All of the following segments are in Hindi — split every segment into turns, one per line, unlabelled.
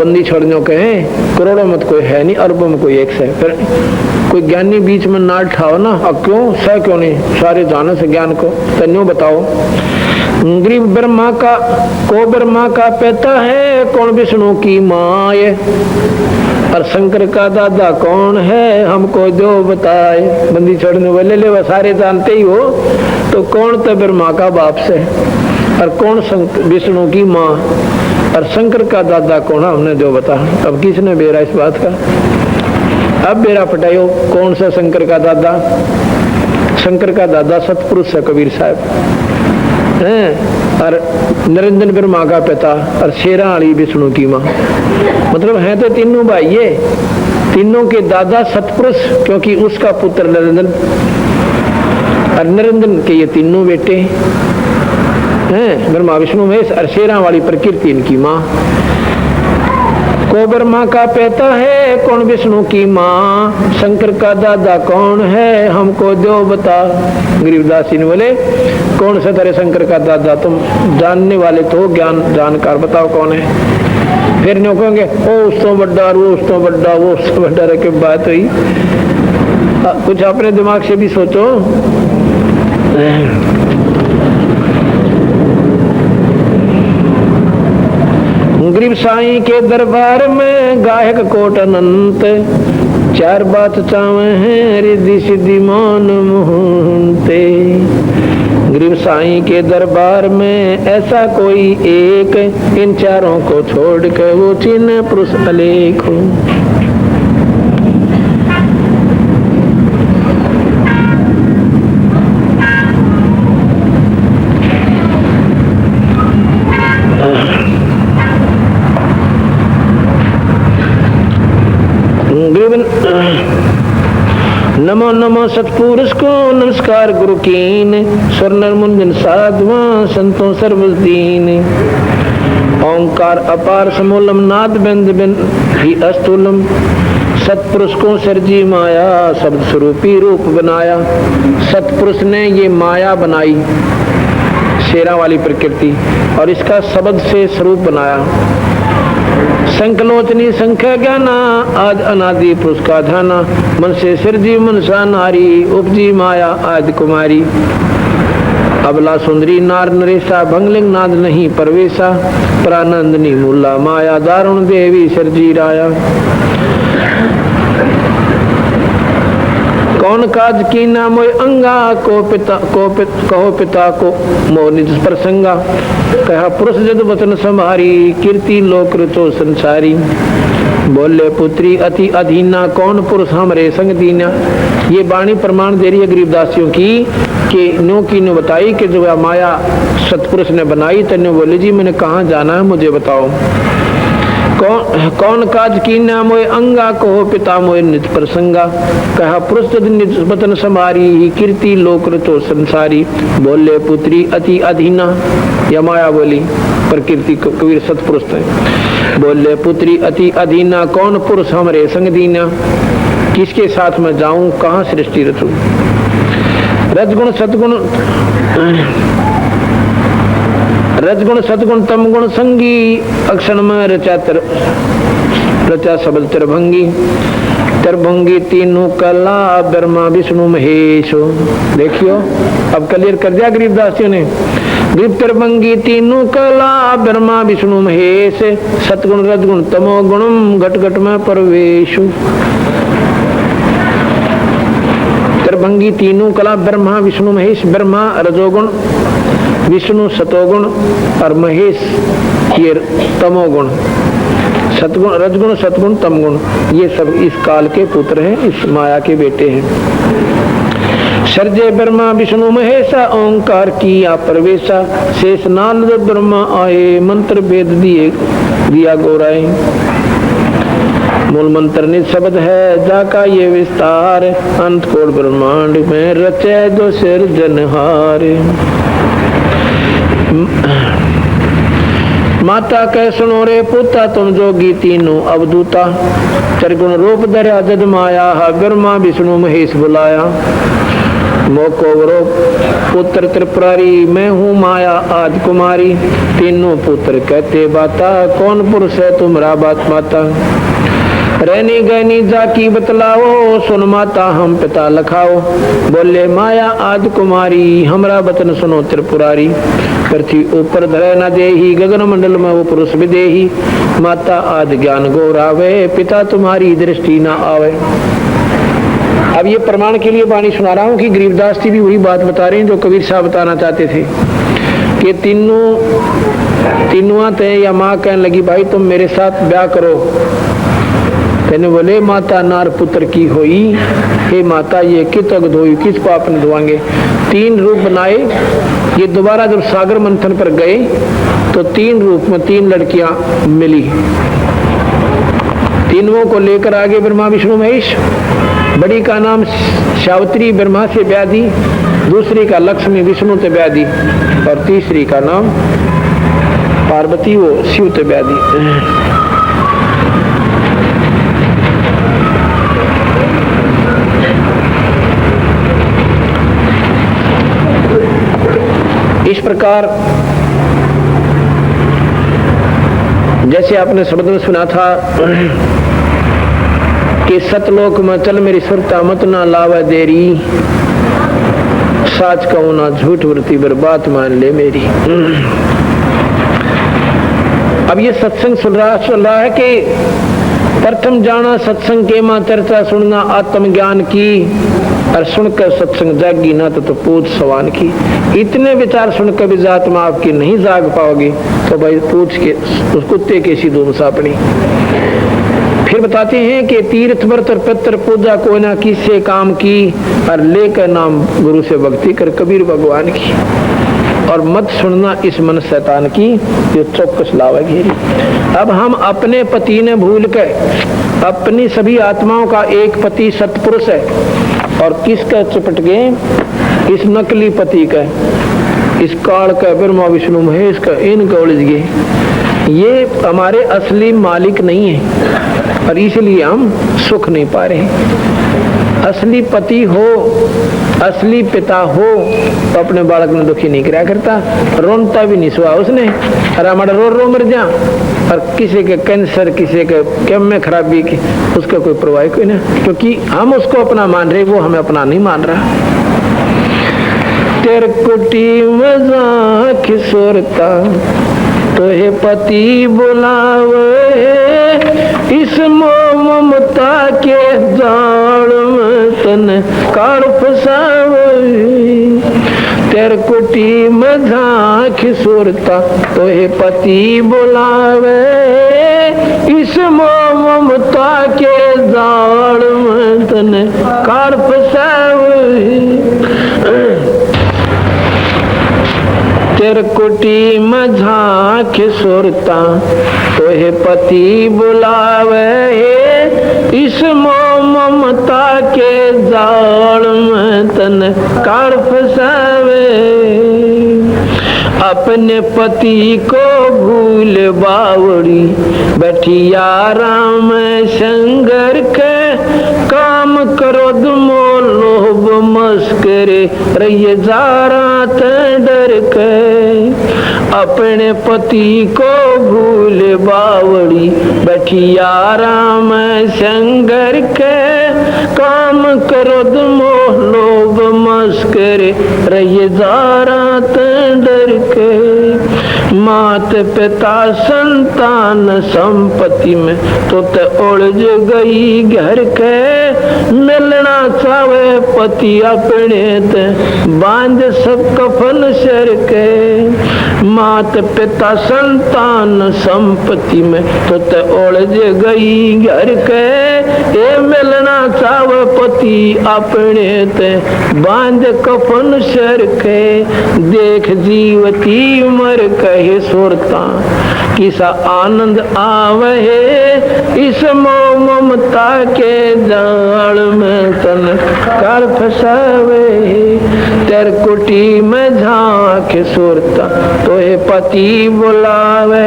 बंदी छोड़ने कहे करोड़ों में कोई है नहीं, अरबों में कोई एक से। फिर कोई ज्ञानी बीच में ना उठाओ ना, अब क्यों सह क्यों नहीं, सारे जाने से ज्ञान को तन्यो बताओ। गरीब ब्रह्मा का को ब्रह्मा का पिता है, कौन विष्णु की माँ है, और शंकर का दादा कौन है, हमको जो बताए। बंदी छोड़ने वाले ले वो सारे जानते ही हो, तो कौन तो ब्रह्मा का बाप से, और कौन विष्णु की माँ, और शंकर का दादा कौन, हमने जो बता। अब किसने बेरा इस बात का, अब बेरा पटायो कौन सा शंकर का दादा। शंकर का दादा सतपुरुष है कबीर साहब हैं, और निरंजन ब्रह्मा का पिता, और शेरा वाली विष्णु की माँ। मतलब है तो तीनों भाई ये, तीनों के दादा सतपुरुष, क्योंकि उसका पुत्र निरंजन, और निरंजन के ये तीनों बेटे हैं, ब्रह्मा विष्णु महेश, और शेरा वाली प्रकृति इनकी माँ। को ब्रह्मा का पिता है, कौन विष्णु की माँ, शंकर का दादा कौन है, हमको जो बता। गरीबदास जी ने बोले कौन सा तेरे शंकर का दादा, तुम जानने वाले तो ज्ञान जानकार, बताओ कौन है। फिर न्यों कहेंगे ओ उस तो बड्डा, वो उस तो बड्डा, वो उस तो बड्डा, रखे बात हुई। कुछ अपने दिमाग से भी सोचो। गरीब साईं के दरबार में गायक कोट अनंत, चार बात चावे हैं रिद्धि सिद्धि मान मोहनते। गरीब साईं के दरबार में ऐसा कोई एक, इन चारों को छोड़ के वो चिन्ह पुरुष अलेख हो। नमो नमो सतपुरुष को नमस्कार गुरु कीन, स्वर्ण मुंजन साधुआ संतों सर्वदीन। ओंकार अपार समूलम नाद बिंद बिंद ही अस्तुलम, सतपुरुष को सरजी माया शब्द स्वरूपी रूप बनाया। सतपुरुष ने ये माया बनाई, शेरा वाली प्रकृति, और इसका शब्द से स्वरूप बनाया। संकलोचनी संख्या ज्ञाना, आज अनादि पुरुष का ध्याना, मन से सिरजी मनसा नारी, उपजी माया आदि कुमारी। अबला सुंदरी नार नरेशा, भंगलिंग नाद नहीं परवेशा, प्रानंदनी मूला माया, दारुण देवी सिरजी राया। कौन काज की ना मोय अंगा, को पिता कहो पिता को मोह निज प्रसंगा। कहा पुरुष जद वचन समारी, कीर्ति लोक ऋतो संसारी। बोले पुत्री अति अधीना, कौन पुरुष हमरे संग दीना। ये वाणी प्रमाण दे रही है गरीबदासियों की, कि नो की नो बताई कि जो माया सतपुरुष ने बनाई, तो बोले जी मैंने कहाँ जाना है मुझे बताओ। कौन काज की ना मोय अंगा, कहो पिता मोय निज प्रसंगा। कहा पुरुष जद निज वचन समारी, कीर्ति लोक ऋतो संसारी। बोले पुत्री अति अधीना, या माया बोली प्रकृति कबीर सतपुरुष थे। बोले पुत्री अति अधीना, कौन पुरुष हमरे संग दीना। किसके साथ में जाऊं, कहाँ सृष्टि रचूं। रजगुण सतगुण रजगुण सतगुण तमगुण संगी, अक्षण में रचा सबल त्रिभंगी। त्रिभंगी तीनों कला, ब्रह्मा विष्णु महेश। देखियो अब क्लियर कर दिया गरीबदासियों ने। गरीब त्रिभंगी तीनों कला, ब्रह्मा विष्णु महेश। सतगुण रजगुण तमो गुणम, घट घट में परवेश। त्रिभंगी तीनों कला, ब्रह्मा विष्णु महेश। ब्रह्मा रजोगुण, विष्णु सतोगुण, और महेश ये तमोगुण। सतगुण रजगुण सतगुण तमगुण, ये सब इस काल के पुत्र हैं, इस माया के बेटे हैं। सर्जे ब्रह्मा विष्णु महेशा, ओंकार किया प्रवेशा। शेष नारद ब्रह्मा आए, मंत्र वेद दिया गौराए। मूल मंत्र निज शब्द है, जाका ये विस्तार। अंत कोट ब्रह्मांड में रचे जो सिरजनहार। माता कह सुनो रे पुता, तुम जोगी तीनों अवधूता। त्रिगुण रूप धरा जद माया, ब्रह्मा विष्णु महेश बुलाया। मोकोवरो पुत्र त्रिपुरारी, मैं हूँ माया आदि कुमारी। तीनों पुत्र कहते बाता, कौन पुरुष है तुम्हारा बात माता। रहनी गहनी जाकी बतलाओ, सुन माता हम पिता लखाओ। बोले माया आदि कुमारी, हमरा बचन सुनो त्रिपुरारी। पृथ्वी ऊपर धरे न देही, गगन मंडल में वो पुरुष विदेही। माता आदि ज्ञान गौरावे, पिता तुम्हारी दृष्टि न आवे। अब ये प्रमाण के लिए वाणी सुना रहा हूँ कि गरीबदास जी भी वही बात बता रहे हैं जो कबीर साहब बताना चाहते थे कि तीनों थे या माँ कहने लगी भाई तुम मेरे साथ ब्याह करो। कहने बोले माता नार पुत्र की होई, हे माता ये कित अग धोई, किस पाप ने धोएंगे। 3 रूप बनाए। ये दोबारा जब सागर मंथन पर गए तो 3 रूप में 3 लड़कियां मिली। तीनों को लेकर आगे ब्रह्मा विष्णु महेश। बड़ी का नाम सावित्री ब्रह्मा से ब्याह दी, दूसरी का लक्ष्मी विष्णु से ब्याह दी और तीसरी का नाम पार्वती वो शिव से ब्याह दी। इस प्रकार जैसे आपने शब्द में सुना था कि सतलोक में चल मेरी सुरता मत ना लावे देरी, साच कहूं ना झूठ वृत्ति बर्बाद मान ले मेरी। अब ये सत्संग सुन रहा है कि प्रथम जाना सत्संग के मां चर्चा सुनना आत्मज्ञान की, और सुनकर सत्संग जागी ना तो पूछ सवान की। इतने विचार सुनकर भी आत्मा आपकी नहीं जाग पाओगे तो भाई पूछ के उस कुत्ते के सी धूम सापनी। फिर बताते हैं कि तीर्थ व्रत और पितृ पूजा को ना किससे काम की, और लेकर नाम गुरु से भक्ति कर कबीर भगवान की। और मत सुनना इस मन शैतान की जो चौकस लावे घेरी। अब हम अपने पति ने भूल कर अपनी सभी आत्माओं का एक पति सतपुरुष है और किसका चिपट गए, इस नकली पति का, इस काल का, ब्रह्मा विष्णु महेश का, इनका उलझ गए। ये हमारे असली मालिक नहीं है और इसलिए हम सुख नहीं पा रहे। असली पति हो, असली पिता हो तो अपने बालक में दुखी नहीं कराया करता, रोनता भी नहीं सुहा उसने। अरे हमारा रो रो मर जा, और किसी के कैंसर, किसी के केम में खराबी की उसका कोई परवाह कोई ना, क्योंकि हम उसको अपना मान रहे, वो हमें अपना नहीं मान रहा। तेर कुटी मजाक सुरता तो हे पति बुलावे, इस मोह ममता के जाल में तन काल फसावे। तेर कुटी में झांक सुरता तो हे पति बुलावे, इस मोह ममता के जाल में तन काल फसावे। तेर कुटी में झांक सुरता तो हे पति बुलावे, इस मोह ममता के जाल में तन काल फसावे। अपने पति को भूल बावड़ी बैठिया राम संगर के, काम करो दुमो लोभ मस्करे रहिए जारा डर के। अपने पति को भूल बावड़ी बैठिया राम संगर के, काम करो दुमो लोभ मस्करे रहिए जारा डर के। मात पिता संतान संपत्ति में तो ते उलझ गई घर के, मिलना चावे पति अपने ते बांध सब कफन सर के। मात पिता संतान संपत्ति में तो ते उलझ गई घर के, ए मिलना चावे पति अपने ते बांध कफन सर के। देख जीवती मर कहे सुरता किसा आनंद आवे, इस मोह ममता के जाल में तन काल फसावे। तेर कुटी में झांक सुरता तो हे पति बुलावे,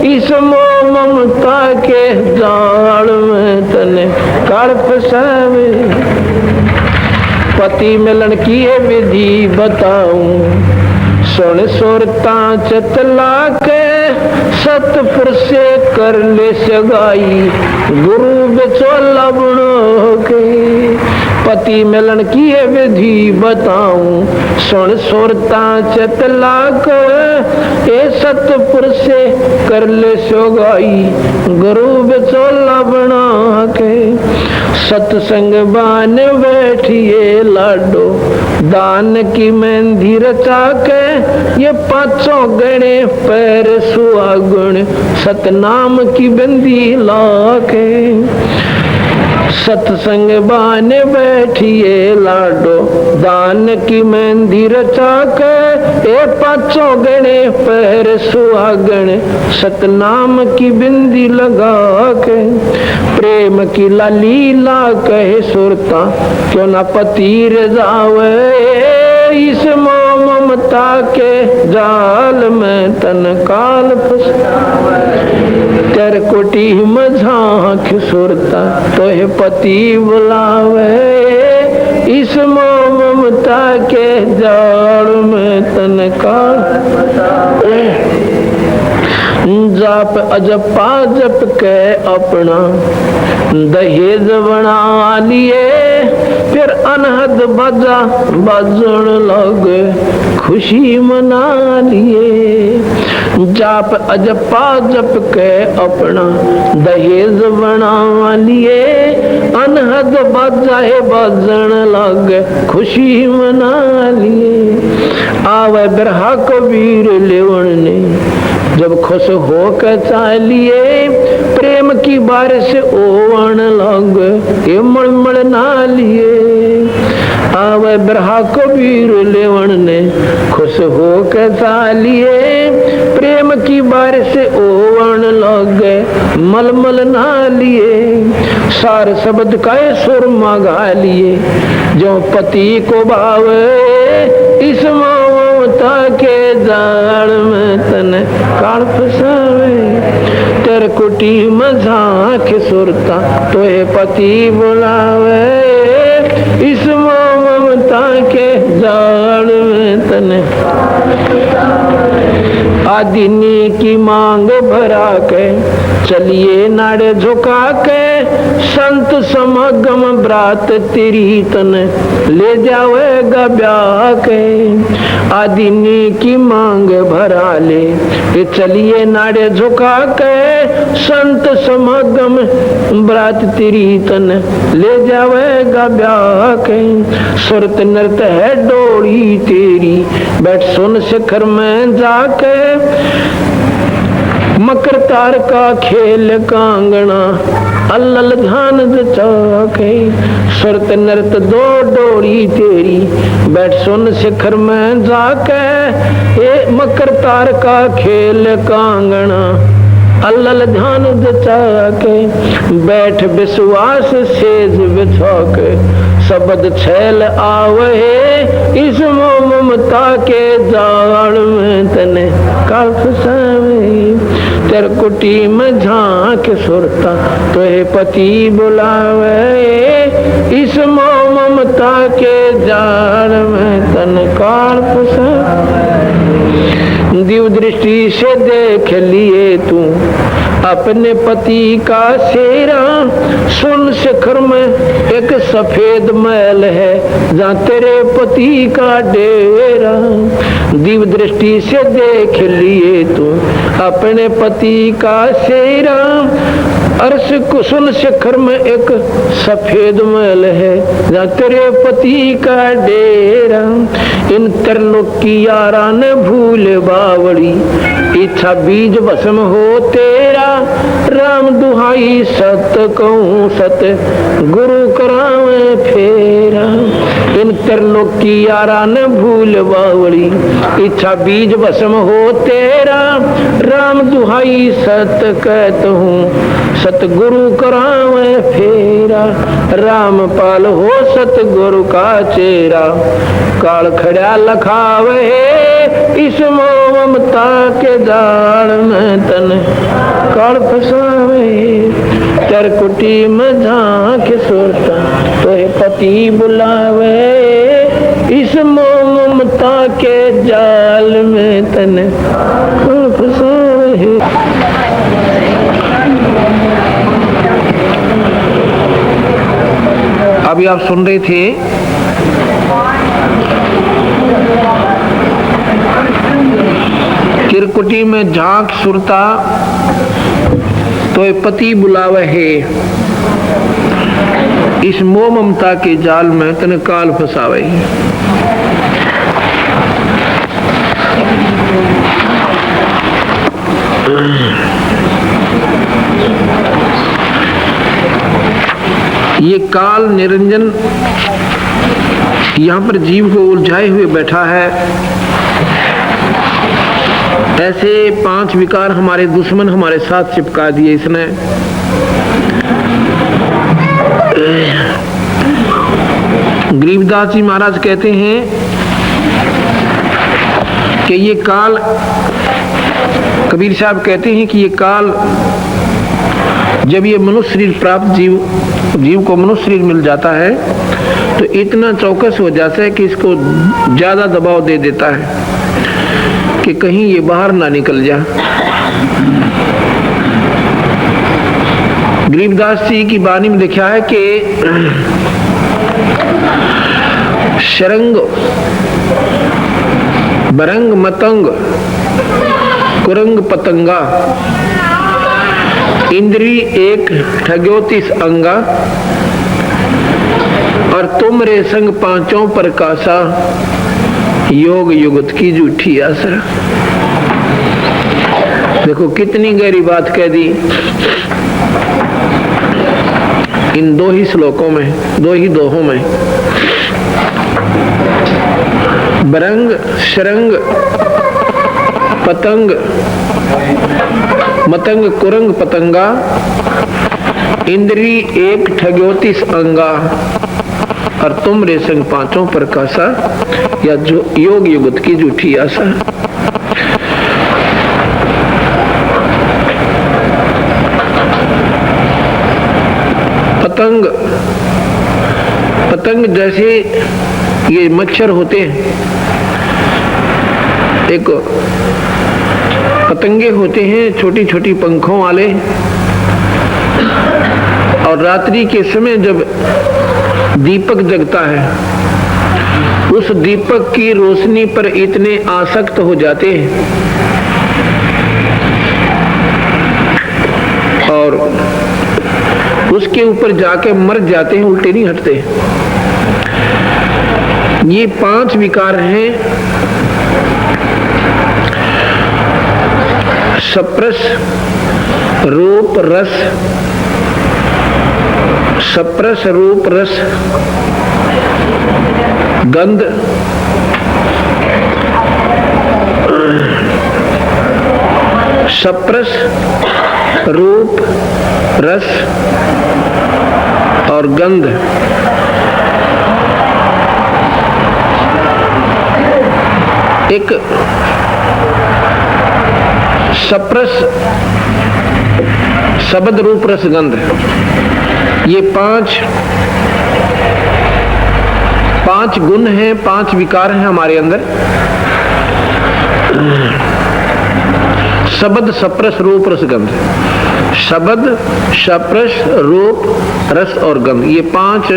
इस मोह ममता के जाल में तन काल फसावे। पति मिलन की है विधि बताऊं, सुन सुरता चतला के सतपुरुष से कर ले सगाई, गुरु बिचौला बनो के। पति मिलन की है विधि बताऊं, सुन सुरता चतला के ए सतपुरुष से कर ले सगाई, गुरु बिचौला बना के। सत्संग बान बैठिए लाडो, दान की मेहंदी रचा के, ये पांचों गणे पैर सुहागुण, सतनाम की बंदी लाके। सत्संग बान बैठिए लाडो, दान की मेहंदी रचा के, ये पांचों गणे पैर सुहागण, सतनाम की बिंदी लगा के। प्रेम की लाली ला कहे सुरता, क्यों ना पति रजावे, इस ममता के जाल में तन काल फंसावे। कर कोटी मझाक सुरता तो है पति बुलावे, इस ममता के जाल में तन काल फंसावे। जाप अजपा जप के अपना दहेज बना लिए, फिर अनहद बाजा बाजन लगे खुशी मना लिए। जाप अजपा जप के अपना दहेज बना लिए, अनहद बाजा बाजन लगे खुशी मना लिए। आवे बिरहा कबीर लेवन ने जब खुश होकर चालिए, प्रेम की बारिश ओवन लग ये मड़मड़ ना लिए। आवे बिरहा कबीर लेवन ने खुश होकर चालिए, प्रेम की बारिश ओवन लग मलमल ना लिए। सार शब्द का सुर मगा लिए, जो पति को भावे, इस ममता के जाल में तन काल फसावे। तेरे कुटी मजाक सुरता तो है पति बुलावे, इस ममता के जाल में तन आदिनी की मांग भरा के, चलिए नाड़े झुका के, संत समागम ब्रात तेरी तन ले जावेगा ब्याह के। आदिनी की मांग भरा ले, चलिए नाड़े झुका के, संत समागम ब्रात तेरी तन ले जावेगा ब्याह के। सुरत नृत है डोरी तेरी, बैठ सुन शिखर में जाके, मकर तार का खेल कांगना अल्लल ध्यान चाके। सुरत नृत दो डोरी तेरी, बैठ सुन शिखर में जाके, ये मकर तार का खेल कांगना अल्लल ध्यान चाके। बैठ विश्वास सेज बिछा के, शब्द छैल आवे, इस ममता के जाल में तने काल फसावे। तेर कुटी में झांक सुरता तो है पति बुलावे, इस ममता के जाल में तन काल फसावे। दिव्य दृष्टि से देख लिए तू अपने पति का सेरा, सुन शिखर में एक सफेद महल है, जहाँ तेरे पति का डेरा। दिव्य दृष्टि से देख लिए तू अपने पति का सेरा, अर्श कुसुन शिखर में एक सफेद महल है, जहाँ तेरे पति का डेरा। इन त्रिलोक की यारा ने भूल बावड़ी, इच्छा बीज भस्म हो तेरा। राम दुहाई सत कहूँ सत, गुरु करावे फेरा। इन त्रिलोक की यारा ने भूल बावड़ी, इच्छा बीज भस्म हो तेरा। राम दुहाई सत कहत हूँ, सतगुरु करावे फेरा। राम पाल हो सतगुरु का चेरा, काल खड़ा लखावे, इस ममता के जाल में तन काल फसावे। तर कुटी में झांक सोता तो पति बुलावे, मोह ममता के जाल में तने फंसाए है। अभी आप सुन रहे थे किरकुटी में झांक सुरता तो पति बुलावे है, इस मोह ममता के जाल में तने काल फंसावे। ये काल निरंजन यहाँ पर जीव को उलझाए हुए बैठा है। ऐसे 5 विकार हमारे दुश्मन हमारे साथ चिपका दिए इसने। गरीबदास जी महाराज कहते हैं कि ये काल, कबीर साहब कहते हैं कि ये काल जब ये मनुष्य शरीर प्राप्त जीव को मनुष्य शरीर मिल जाता है तो इतना चौकस हो जाता है कि इसको ज्यादा दबाव दे देता है कि कहीं ये बाहर ना निकल जा। गरीबदास जी की वाणी में लिखा है कि शरंग बरंग मतंग कुरंग पतंगा इंद्री एक ठग्योतिस अंगा और तुम रे संग पांचों प्रकाशा योग युगत की झूठी आसरा। देखो कितनी गहरी बात कह दी इन 2 ही श्लोकों में, 2 ही दोहों में। बरंग शरंग पतंग मतंग कुरंग पतंगा इंद्री एक ठग्योतिस अंगा और तुम रे संग पांचों प्रकाशा या जो योग युगत की झूठी आशा। पतंग पतंग जैसे ये मच्छर होते हैं, एक पतंगे होते हैं छोटी छोटी पंखों वाले, और रात्रि के समय जब दीपक जगता है उस दीपक की रोशनी पर इतने आसक्त हो जाते हैं और उसके ऊपर जाके मर जाते हैं, उल्टे नहीं हटते। ये 5 विकार हैं। सप्रस रूप रस, सप्रस रूप रस गंध, सप्रस रूप रस और गंध। एक सप्रस शब्द रूप रस गंध, ये 5 गुण हैं, 5 विकार हैं हमारे अंदर। शब्द सप्रस रूप रस गंध, शब्द सप्रस रूप रस और गंध, ये 5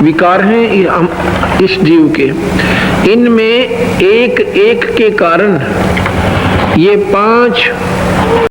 विकार हैं इस जीव के। इनमें एक एक के कारण ये 5